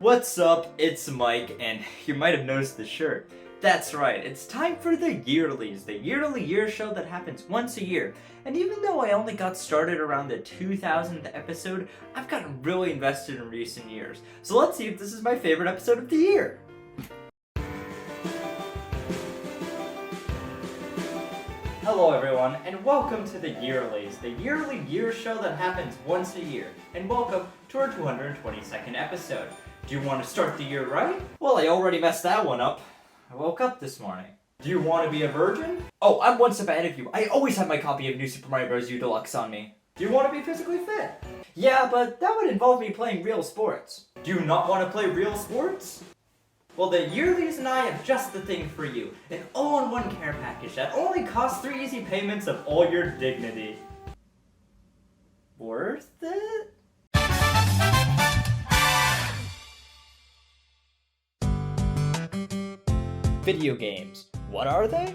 What's up? It's Mike, and you might have noticed the shirt. That's right, it's time for the Yearlies, the yearly year show that happens once a year. And even though I only got started around the 2000th episode, I've gotten really invested in recent years. So let's see if this is my favorite episode of the year. Hello everyone, and welcome to the Yearlies, the yearly year show that happens once a year. And welcome to our 222nd episode. Do you want to start the year right? Well, I already messed that one up. I woke up this morning. Do you want to be a virgin? Oh, I'm one step ahead of you. I always have my copy of New Super Mario Bros. U Deluxe on me. Do you want to be physically fit? Yeah, but that would involve me playing real sports. Do you not want to play real sports? Well, the Yearlies and I have just the thing for you. An all-in-one care package that only costs 3 easy payments of all your dignity. Worth it? Video games. What are they?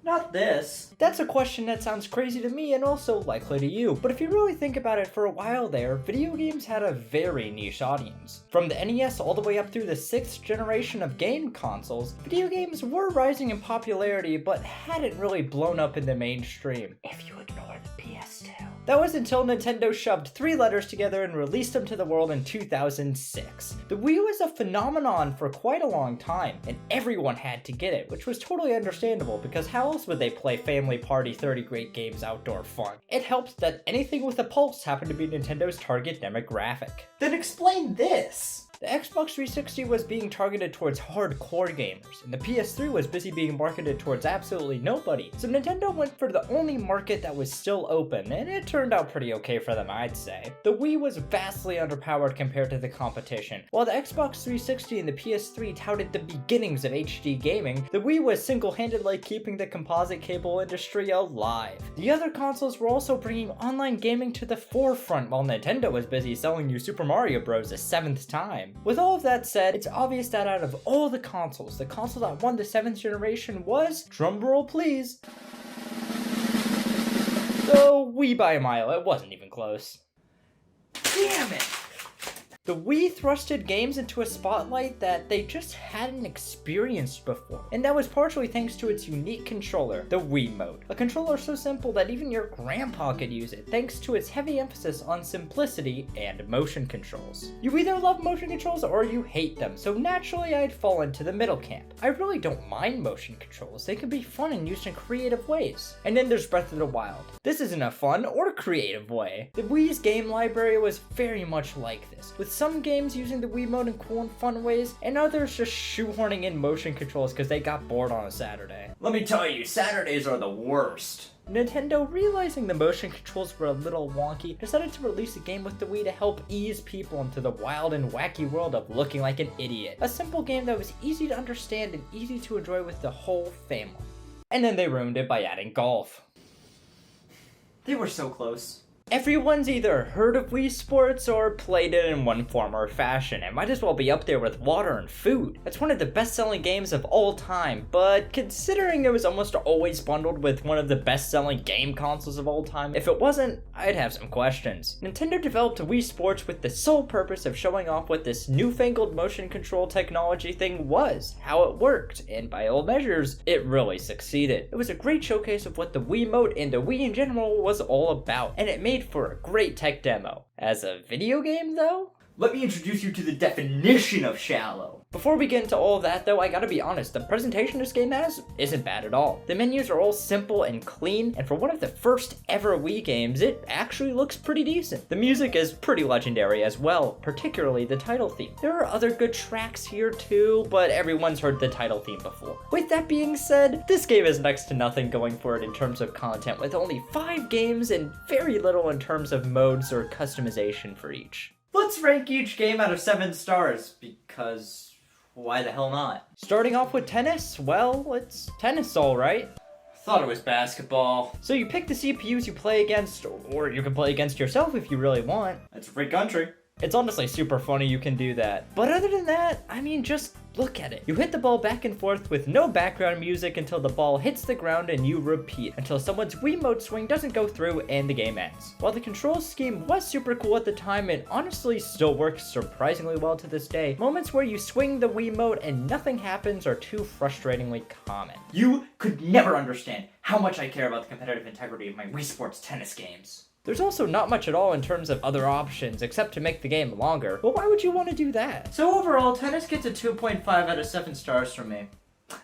Not this. That's a question that sounds crazy to me and also likely to you, but if you really think about it, for a while there, video games had a very niche audience. From the NES all the way up through the 6th generation of game consoles, video games were rising in popularity but hadn't really blown up in the mainstream, if you ignore the PS2. That was until Nintendo shoved 3 letters together and released them to the world in 2006. The Wii was a phenomenon for quite a long time, and everyone had to get it, which was totally understandable because how else would they play Family Party 30 Great Games outdoor fun? It helped that anything with a pulse happened to be Nintendo's target demographic. Then explain this! The Xbox 360 was being targeted towards hardcore gamers, and the PS3 was busy being marketed towards absolutely nobody. So Nintendo went for the only market that was still open, and it turned out pretty okay for them, I'd say. The Wii was vastly underpowered compared to the competition. While the Xbox 360 and the PS3 touted the beginnings of HD gaming, the Wii was single-handedly keeping the composite cable industry alive. The other consoles were also bringing online gaming to the forefront, while Nintendo was busy selling New Super Mario Bros. A 7th time. With all of that said, it's obvious that out of all the consoles, the console that won the 7th generation was, drumroll please, the Wii by a mile. It wasn't even close. Damn it! The Wii thrusted games into a spotlight that they just hadn't experienced before, and that was partially thanks to its unique controller, the Wiimote. A controller so simple that even your grandpa could use it, thanks to its heavy emphasis on simplicity and motion controls. You either love motion controls or you hate them, so naturally I'd fall into the middle camp. I really don't mind motion controls, they can be fun and used in creative ways. And then there's Breath of the Wild. This isn't a fun or creative way. The Wii's game library was very much like this, with some games using the Wiimote in cool and fun ways, and others just shoehorning in motion controls because they got bored on a Saturday. Let me tell you, Saturdays are the worst. Nintendo, realizing the motion controls were a little wonky, decided to release a game with the Wii to help ease people into the wild and wacky world of looking like an idiot. A simple game that was easy to understand and easy to enjoy with the whole family. And then they ruined it by adding golf. They were so close. Everyone's either heard of Wii Sports or played it in one form or fashion. It might as well be up there with water and food. It's one of the best-selling games of all time, but considering it was almost always bundled with one of the best-selling game consoles of all time, if it wasn't, I'd have some questions. Nintendo developed Wii Sports with the sole purpose of showing off what this newfangled motion control technology thing was, how it worked, and by all measures, it really succeeded. It was a great showcase of what the Wiimote and the Wii in general was all about, and it made for a great tech demo. As a video game, though? Let me introduce you to the definition of shallow. Before we get into all of that, though, I gotta be honest, the presentation this game has isn't bad at all. The menus are all simple and clean, and for one of the first ever Wii games, it actually looks pretty decent. The music is pretty legendary as well, particularly the title theme. There are other good tracks here too, but everyone's heard the title theme before. With that being said, this game is next to nothing going for it in terms of content, with only 5 games and very little in terms of modes or customization for each. Let's rank each game out of 7 stars, because why the hell not? Starting off with tennis, well, it's tennis alright. Thought it was basketball. So you pick the CPUs you play against, or you can play against yourself if you really want. It's a free country. It's honestly super funny you can do that. But other than that, I mean, just look at it. You hit the ball back and forth with no background music until the ball hits the ground, and you repeat until someone's Wiimote swing doesn't go through and the game ends. While the control scheme was super cool at the time, it honestly still works surprisingly well to this day. Moments where you swing the Wiimote and nothing happens are too frustratingly common. You could never understand how much I care about the competitive integrity of my Wii Sports tennis games. There's also not much at all in terms of other options except to make the game longer. Well, why would you want to do that? So overall, tennis gets a 2.5 out of 7 stars from me.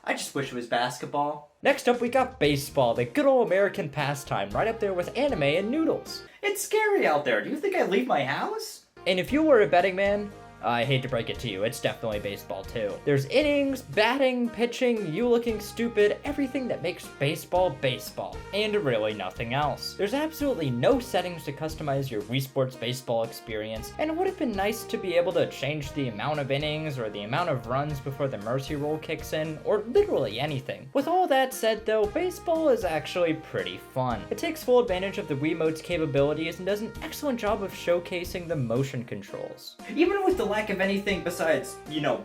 I just wish it was basketball. Next up, we got baseball, the good old American pastime, right up there with anime and noodles. It's scary out there. Do you think I'd leave my house? And if you were a betting man, I hate to break it to you, it's definitely baseball too. There's innings, batting, pitching, you looking stupid, everything that makes baseball baseball. And really nothing else. There's absolutely no settings to customize your Wii Sports baseball experience, and it would have been nice to be able to change the amount of innings or the amount of runs before the mercy rule kicks in, or literally anything. With all that said though, baseball is actually pretty fun. It takes full advantage of the Wiimote's capabilities and does an excellent job of showcasing the motion controls. Even with the lack of anything besides,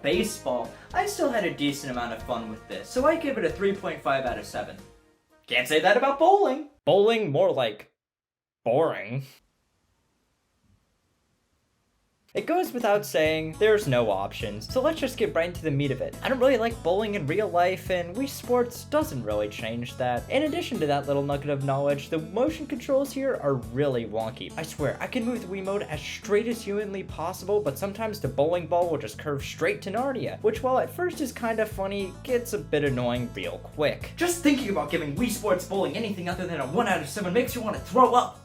baseball, I still had a decent amount of fun with this, so I give it a 3.5 out of 7. Can't say that about bowling. Bowling, more like boring. It goes without saying, there's no options, so let's just get right into the meat of it. I don't really like bowling in real life, and Wii Sports doesn't really change that. In addition to that little nugget of knowledge, the motion controls here are really wonky. I swear, I can move the Wiimote as straight as humanly possible, but sometimes the bowling ball will just curve straight to Narnia, which while at first is kind of funny, gets a bit annoying real quick. Just thinking about giving Wii Sports bowling anything other than a 1 out of 7 makes you want to throw up.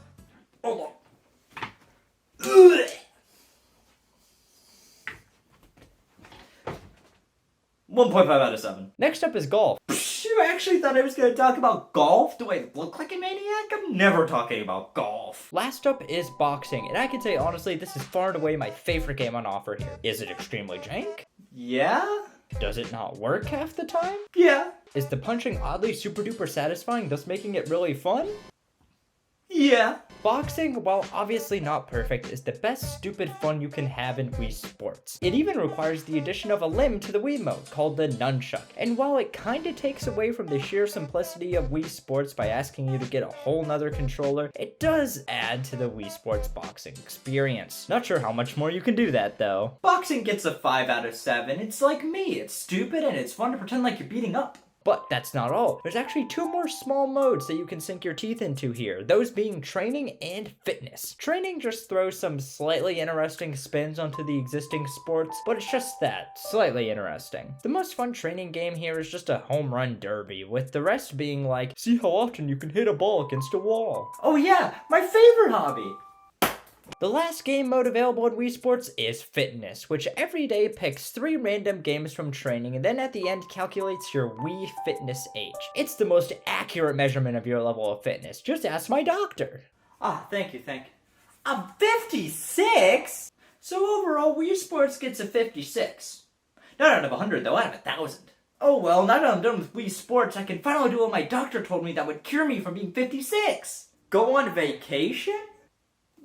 Oh. Ugh. 1.5 out of 7. Next up is golf. You actually thought I was going to talk about golf? Do I look like a maniac? I'm never talking about golf. Last up is boxing, and I can say honestly, this is far and away my favorite game on offer here. Is it extremely jank? Yeah. Does it not work half the time? Yeah. Is the punching oddly super duper satisfying, thus making it really fun? Yeah. Boxing, while obviously not perfect, is the best stupid fun you can have in Wii Sports. It even requires the addition of a limb to the Wiimote, called the nunchuck. And while it kinda takes away from the sheer simplicity of Wii Sports by asking you to get a whole nother controller, it does add to the Wii Sports boxing experience. Not sure how much more you can do that though. Boxing gets a 5 out of 7. It's like me, it's stupid and it's fun to pretend like you're beating up. But that's not all. There's actually 2 more small modes that you can sink your teeth into here, those being training and fitness. Training just throws some slightly interesting spins onto the existing sports, but it's just that, slightly interesting. The most fun training game here is just a home run derby, with the rest being like, see how often you can hit a ball against a wall. Oh yeah, my favorite hobby! The last game mode available in Wii Sports is Fitness, which every day picks 3 random games from training and then at the end calculates your Wii Fitness age. It's the most accurate measurement of your level of fitness. Just ask my doctor. Ah, thank you. I'm 56? So overall, Wii Sports gets a 56. Not out of 100 though, out of 1,000. Oh well, now that I'm done with Wii Sports, I can finally do what my doctor told me that would cure me from being 56. Go on vacation?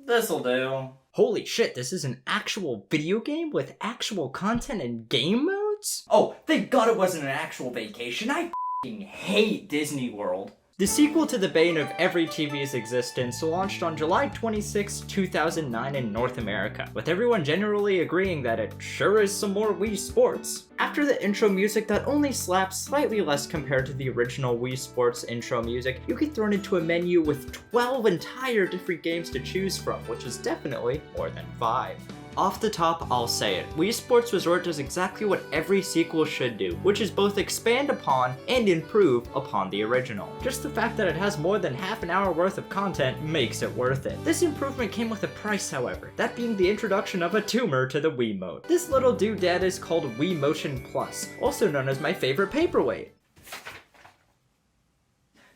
This'll do. Holy shit, this is an actual video game with actual content and game modes? Oh, thank God it wasn't an actual vacation. I f***ing hate Disney World. The sequel to the bane of every TV's existence launched on July 26, 2009 in North America, with everyone generally agreeing that it sure is some more Wii Sports. After the intro music that only slaps slightly less compared to the original Wii Sports intro music, you get thrown into a menu with 12 entire different games to choose from, which is definitely more than 5. Off the top, I'll say it. Wii Sports Resort does exactly what every sequel should do, which is both expand upon and improve upon the original. Just the fact that it has more than half an hour worth of content makes it worth it. This improvement came with a price, however, that being the introduction of a tumor to the Wiimote. This little doodad is called Wii Motion Plus, also known as my favorite paperweight.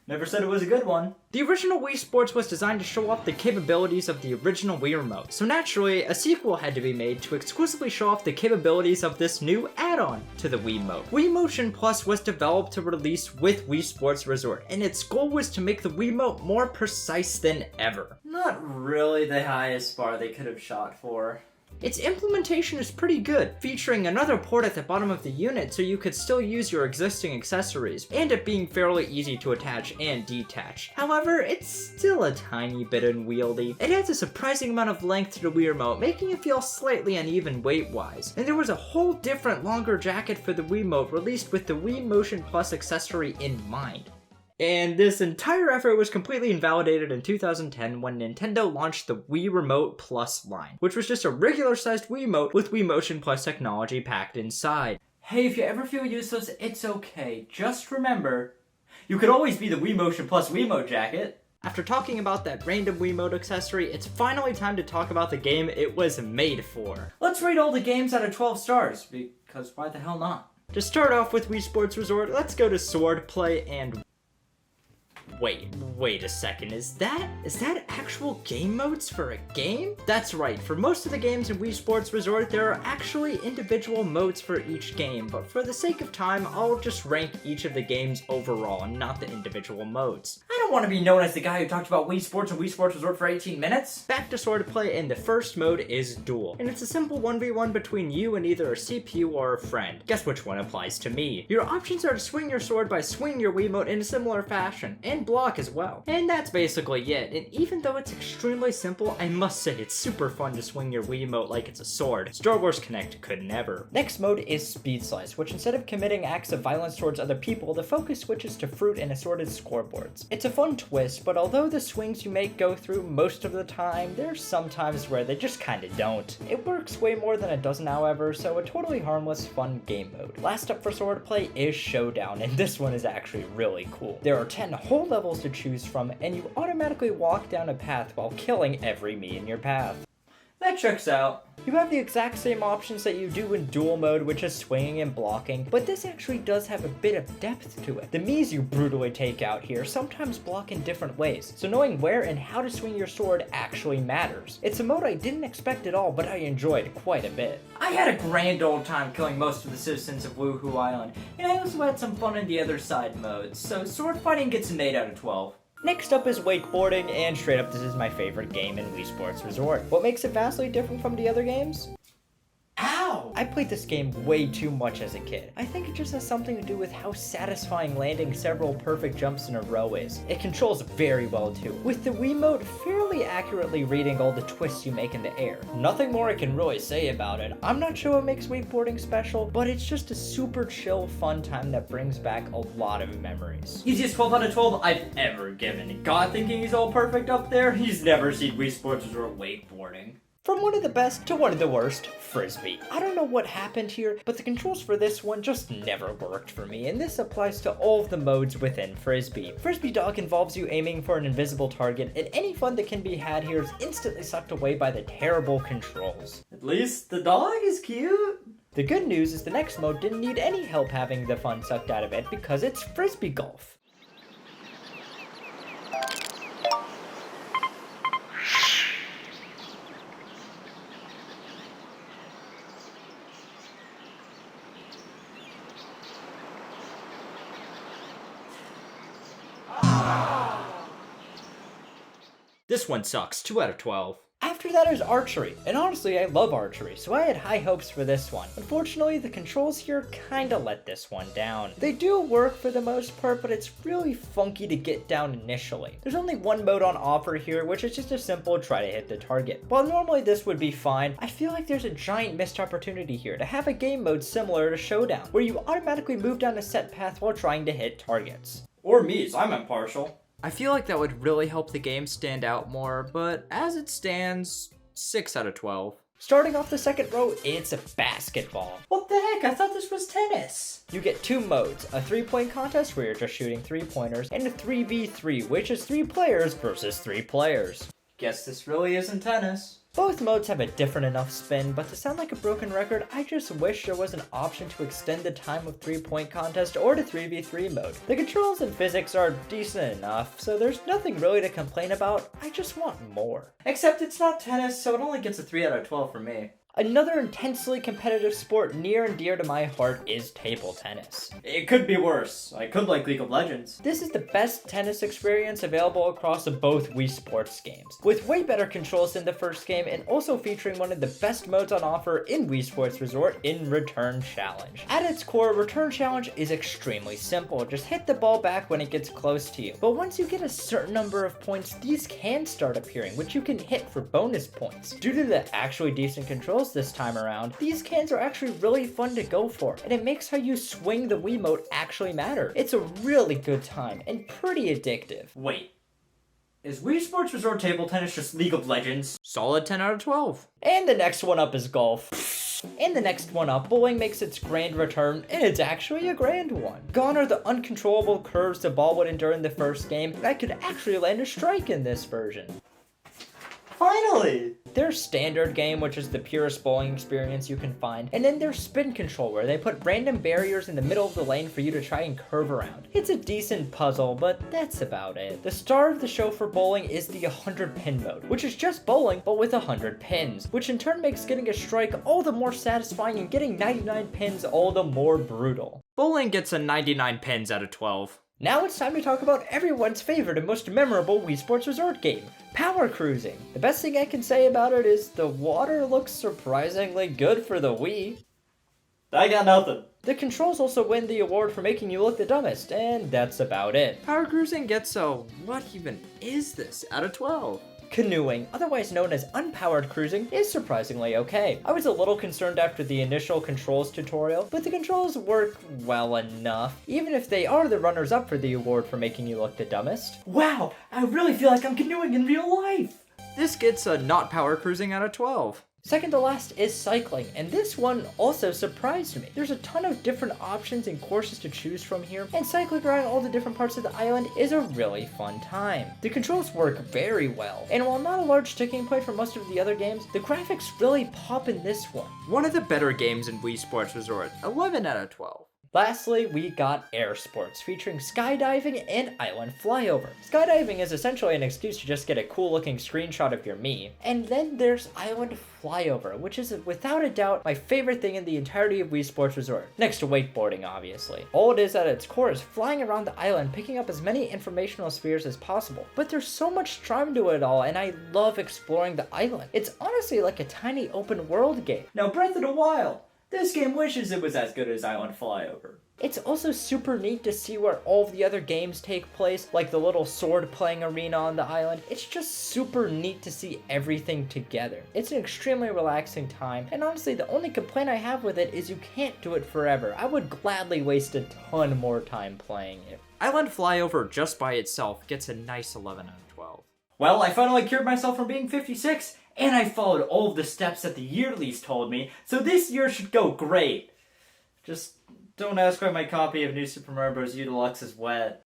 Never said it was a good one. The original Wii Sports was designed to show off the capabilities of the original Wii Remote, so naturally, a sequel had to be made to exclusively show off the capabilities of this new add-on to the Wiimote. Wii Motion Plus was developed to release with Wii Sports Resort, and its goal was to make the Wiimote more precise than ever. Not really the highest bar they could have shot for. Its implementation is pretty good, featuring another port at the bottom of the unit so you could still use your existing accessories, and it being fairly easy to attach and detach. However, it's still a tiny bit unwieldy. It adds a surprising amount of length to the Wii Remote, making it feel slightly uneven weight-wise. And there was a whole different longer jacket for the Wii Remote released with the Wii Motion Plus accessory in mind. And this entire effort was completely invalidated in 2010 when Nintendo launched the Wii Remote Plus line, which was just a regular-sized Wii Remote with Wii Motion Plus technology packed inside. Hey, if you ever feel useless, it's okay. Just remember, you could always be the Wii Motion Plus Wiimote jacket. After talking about that random Wiimote accessory, it's finally time to talk about the game it was made for. Let's rate all the games out of 12 stars, because why the hell not? To start off with Wii Sports Resort, let's go to Swordplay and... Wait a second, is that actual game modes for a game? That's right, for most of the games in Wii Sports Resort, there are actually individual modes for each game, but for the sake of time, I'll just rank each of the games overall and not the individual modes. I don't want to be known as the guy who talked about Wii Sports and Wii Sports Resort for 18 minutes. Back to Swordplay, and the first mode is Duel, and it's a simple 1v1 between you and either a CPU or a friend. Guess which one applies to me? Your options are to swing your sword by swinging your Wiimote in a similar fashion, and block as well. And that's basically it, and even though it's extremely simple, I must say it's super fun to swing your Wiimote like it's a sword. Star Wars Connect could never. Next mode is Speed Slice, which instead of committing acts of violence towards other people, the focus switches to fruit and assorted scoreboards. It's a fun twist, but although the swings you make go through most of the time, there's some times where they just kinda don't. It works way more than a dozen, however, so a totally harmless, fun game mode. Last up for Swordplay is Showdown, and this one is actually really cool. There are 10 whole levels to choose from, and you automatically walk down a path while killing every Mii in your path. That checks out. You have the exact same options that you do in duel mode, which is swinging and blocking, but this actually does have a bit of depth to it. The Miis you brutally take out here sometimes block in different ways, so knowing where and how to swing your sword actually matters. It's a mode I didn't expect at all, but I enjoyed quite a bit. I had a grand old time killing most of the citizens of Woohoo Island, and I also had some fun in the other side modes, so sword fighting gets an 8 out of 12. Next up is Wakeboarding, and straight up this is my favorite game in Wii Sports Resort. What makes it vastly different from the other games? Ow! I played this game way too much as a kid. I think it just has something to do with how satisfying landing several perfect jumps in a row is. It controls very well too, with the Wiimote fairly accurately reading all the twists you make in the air. Nothing more I can really say about it. I'm not sure what makes wakeboarding special, but it's just a super chill, fun time that brings back a lot of memories. Easiest 12 out of 12 I've ever given. God thinking he's all perfect up there? He's never seen Wii Sports Resort wakeboarding. From one of the best to one of the worst, Frisbee. I don't know what happened here, but the controls for this one just never worked for me, and this applies to all of the modes within Frisbee. Frisbee Dog involves you aiming for an invisible target, and any fun that can be had here is instantly sucked away by the terrible controls. At least the dog is cute. The good news is the next mode didn't need any help having the fun sucked out of it because it's Frisbee Golf. This one sucks, 2 out of 12. After that is archery, and honestly I love archery, so I had high hopes for this one. Unfortunately, the controls here kinda let this one down. They do work for the most part, but it's really funky to get down initially. There's only one mode on offer here, which is just a simple try to hit the target. While normally this would be fine, I feel like there's a giant missed opportunity here to have a game mode similar to Showdown, where you automatically move down a set path while trying to hit targets. Or Mii's, I'm impartial. I feel like that would really help the game stand out more, but as it stands, 6 out of 12. Starting off the second row, it's a basketball. What the heck? I thought this was tennis. You get 2 modes, a 3-point contest where you're just shooting 3-pointers, and a 3v3, which is 3 players versus 3 players. Guess this really isn't tennis. Both modes have a different enough spin, but to sound like a broken record, I just wish there was an option to extend the time of 3-point contest or to 3v3 mode. The controls and physics are decent enough, so there's nothing really to complain about, I just want more. Except it's not tennis, so it only gets a 3 out of 12 for me. Another intensely competitive sport near and dear to my heart is table tennis. It could be worse. I could like League of Legends. This is the best tennis experience available across both Wii Sports games, with way better controls than the first game and also featuring one of the best modes on offer in Wii Sports Resort in Return Challenge. At its core, Return Challenge is extremely simple. Just hit the ball back when it gets close to you. But once you get a certain number of points, these can start appearing, which you can hit for bonus points. Due to the actually decent controls this time around, these cans are actually really fun to go for, and it makes how you swing the Wiimote actually matter. It's a really good time and pretty addictive. Wait, is Wii Sports Resort table tennis just League of Legends? Solid 10 out of 12. And the next one up is golf. And the next one up, bowling makes its grand return, and it's actually a grand one. Gone are the uncontrollable curves the ball would endure in the first game. I could actually land a strike in this version. Finally! There's standard game, which is the purest bowling experience you can find, and then there's spin control, where they put random barriers in the middle of the lane for you to try and curve around. It's a decent puzzle, but that's about it. The star of the show for bowling is the 100 pin mode, which is just bowling, but with 100 pins, which in turn makes getting a strike all the more satisfying and getting 99 pins all the more brutal. Bowling gets a 99 pins out of 12. Now it's time to talk about everyone's favorite and most memorable Wii Sports Resort game, Power Cruising. The best thing I can say about it is the water looks surprisingly good for the Wii. I got nothing. The controls also win the award for making you look the dumbest, and that's about it. Power Cruising gets a what even is this out of 12? Canoeing, otherwise known as unpowered cruising, is surprisingly okay. I was a little concerned after the initial controls tutorial, but the controls work well enough, even if they are the runners-up for the award for making you look the dumbest. Wow, I really feel like I'm canoeing in real life! This gets a not power cruising out of 12. Second to last is cycling, and this one also surprised me. There's a ton of different options and courses to choose from here, and cycling around all the different parts of the island is a really fun time. The controls work very well, and while not a large sticking point for most of the other games, the graphics really pop in this one. One of the better games in Wii Sports Resort, 11 out of 12. Lastly, we got air sports, featuring skydiving and island flyover. Skydiving is essentially an excuse to just get a cool looking screenshot of your Mii. And then there's island flyover, which is without a doubt my favorite thing in the entirety of Wii Sports Resort, next to wakeboarding obviously. All it is at its core is flying around the island, picking up as many informational spheres as possible. But there's so much charm to it all, and I love exploring the island. It's honestly like a tiny open world game. Now Breath of the Wild! This game wishes it was as good as Island Flyover. It's also super neat to see where all of the other games take place, like the little sword playing arena on the island. It's just super neat to see everything together. It's an extremely relaxing time, and honestly the only complaint I have with it is you can't do it forever. I would gladly waste a ton more time playing it. Island Flyover just by itself gets a nice 11 out of 12. Well, I finally cured myself from being 56, and I followed all of the steps that the yearlies told me, so this year should go great. Just don't ask why my copy of New Super Mario Bros. U Deluxe is wet.